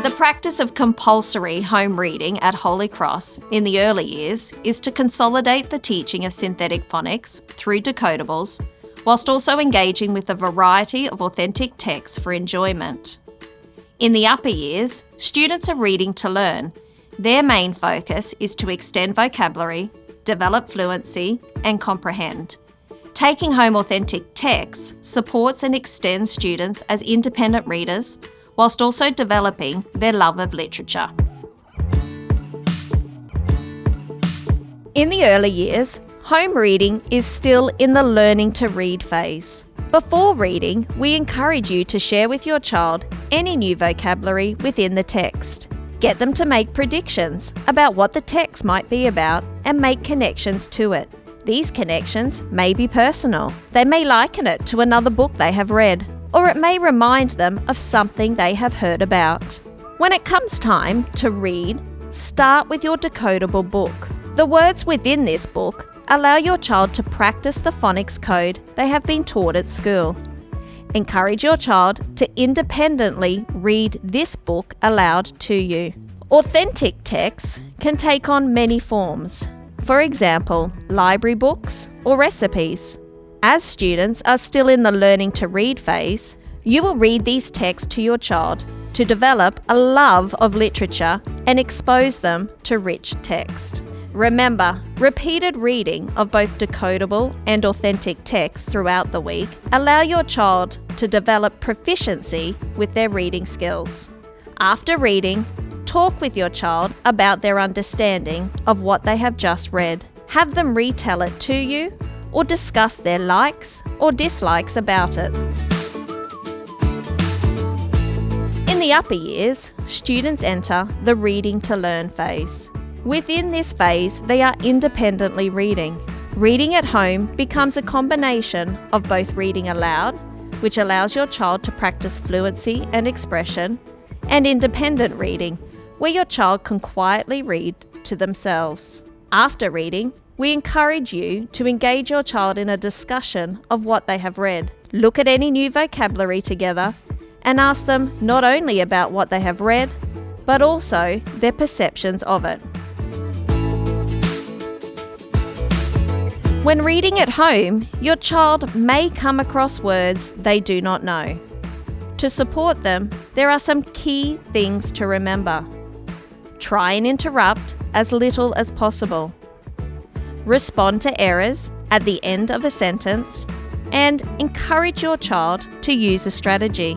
The practice of compulsory home reading at Holy Cross in the early years is to consolidate the teaching of synthetic phonics through decodables, whilst also engaging with a variety of authentic texts for enjoyment. In the upper years, students are reading to learn. Their main focus is to extend vocabulary, develop fluency, and comprehend. Taking home authentic texts supports and extends students as independent readers, whilst also developing their love of literature. In the early years, home reading is still in the learning to read phase. Before reading, we encourage you to share with your child any new vocabulary within the text. Get them to make predictions about what the text might be about and make connections to it. These connections may be personal. They may liken it to another book they have read, or it may remind them of something they have heard about. When it comes time to read, start with your decodable book. The words within this book allow your child to practice the phonics code they have been taught at school. Encourage your child to independently read this book aloud to you. Authentic texts can take on many forms. For example, library books or recipes. As students are still in the learning to read phase, you will read these texts to your child to develop a love of literature and expose them to rich text. Remember, repeated reading of both decodable and authentic texts throughout the week allow your child to develop proficiency with their reading skills. After reading, talk with your child about their understanding of what they have just read. Have them retell it to you or discuss their likes or dislikes about it. In the upper years, students enter the reading to learn phase. Within this phase, they are independently reading. Reading at home becomes a combination of both reading aloud, which allows your child to practice fluency and expression, and independent reading, where your child can quietly read to themselves. After reading, we encourage you to engage your child in a discussion of what they have read. Look at any new vocabulary together and ask them not only about what they have read, but also their perceptions of it. When reading at home, your child may come across words they do not know. To support them, there are some key things to remember. Try and interrupt as little as possible. Respond to errors at the end of a sentence, and encourage your child to use a strategy.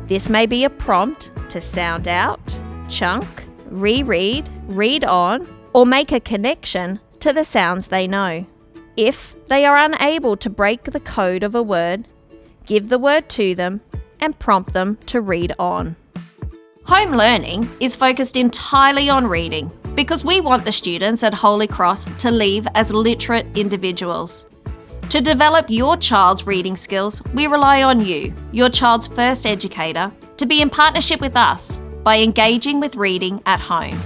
This may be a prompt to sound out, chunk, reread, read on, or make a connection to the sounds they know. If they are unable to break the code of a word, give the word to them and prompt them to read on. Home learning is focused entirely on reading because we want the students at Holy Cross to leave as literate individuals. To develop your child's reading skills, we rely on you, your child's first educator, to be in partnership with us by engaging with reading at home.